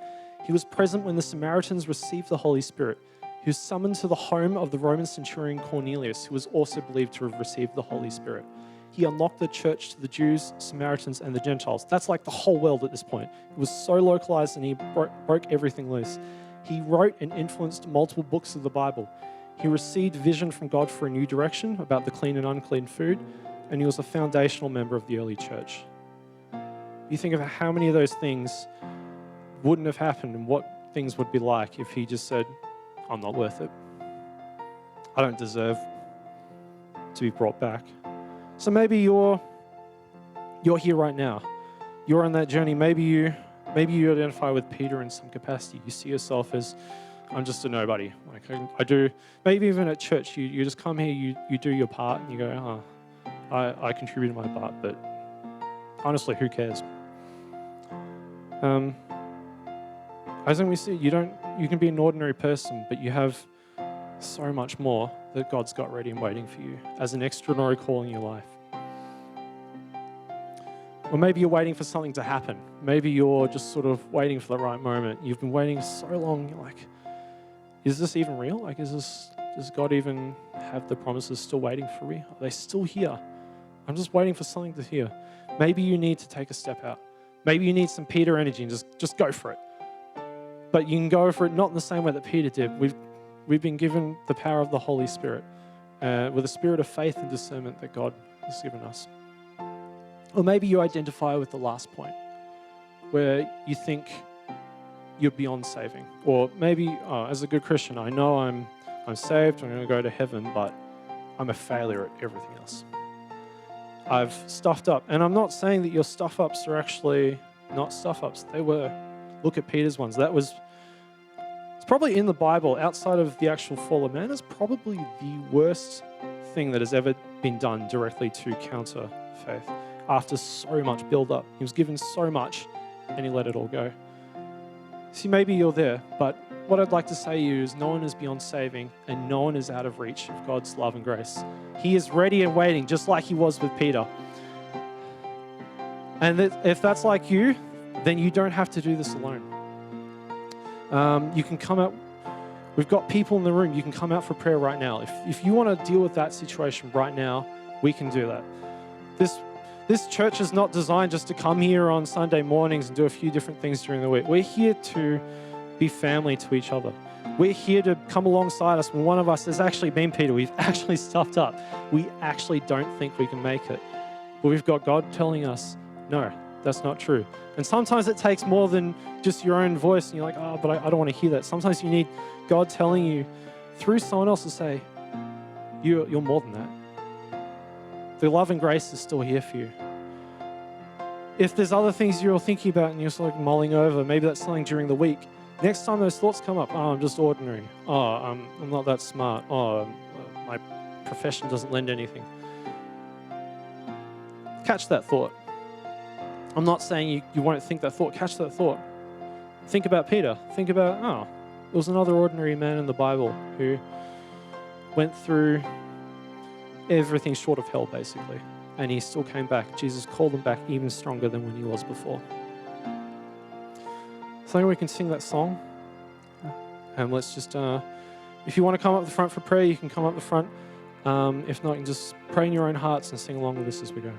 He was present when the Samaritans received the Holy Spirit. He was summoned to the home of the Roman centurion Cornelius, who was also believed to have received the Holy Spirit. He unlocked the church to the Jews, Samaritans, and the Gentiles. That's like the whole world at this point. It was so localized, and he broke everything loose. He wrote and influenced multiple books of the Bible. He received vision from God for a new direction about the clean and unclean food, and he was a foundational member of the early church. You think of how many of those things wouldn't have happened and what things would be like if he just said, I'm not worth it. I don't deserve to be brought back. So maybe you're here right now. You're on that journey. Maybe you identify with Peter in some capacity. You see yourself as, I'm just a nobody. Like I do. Maybe even at church, you just come here, you do your part, and you go, I contributed my part, but honestly, who cares? I think we see you can be an ordinary person, but you have so much more that God's got ready and waiting for you as an extraordinary call in your life. Or maybe you're waiting for something to happen. Maybe you're just sort of waiting for the right moment. You've been waiting so long, you're like, is this even real? Like, does God even have the promises still waiting for me? Are they still here? I'm just waiting for something to hear. Maybe you need to take a step out. Maybe you need some Peter energy and just go for it. But you can go for it not in the same way that Peter did. We've been given the power of the Holy Spirit with a spirit of faith and discernment that God has given us. Or maybe you identify with the last point where you think you're beyond saving. Or maybe, as a good Christian, I know I'm saved, I'm going to go to heaven, but I'm a failure at everything else. I've stuffed up. And I'm not saying that your stuff-ups are actually not stuff-ups. They were. Look at Peter's ones. It's probably in the Bible, outside of the actual fall of man, is probably the worst thing that has ever been done directly to counter faith. After so much build-up, he was given so much, and he let it all go. See, maybe you're there, but what I'd like to say to you is no one is beyond saving, and no one is out of reach of God's love and grace. He is ready and waiting, just like he was with Peter. And if that's like you, then you don't have to do this alone. You can come out. We've got people in the room. You can come out for prayer right now. If you want to deal with that situation right now, we can do that. This church is not designed just to come here on Sunday mornings and do a few different things during the week. We're here to be family to each other. We're here to come alongside us when one of us has actually been Peter. We've actually stuffed up. We actually don't think we can make it. But we've got God telling us, no, that's not true. And sometimes it takes more than just your own voice. And you're like, but I don't want to hear that. Sometimes you need God telling you through someone else to say, you're more than that. The love and grace is still here for you. If there's other things you're thinking about and you're sort of mulling over, maybe that's something during the week. Next time those thoughts come up, I'm just ordinary. I'm not that smart. My profession doesn't lend anything. Catch that thought. I'm not saying you won't think that thought. Catch that thought. Think about Peter. Think about, there was another ordinary man in the Bible who went through everything short of hell, basically. And he still came back. Jesus called him back even stronger than when he was before. So we can sing that song. And let's just, if you want to come up the front for prayer, you can come up the front. If not, you can just pray in your own hearts and sing along with us as we go.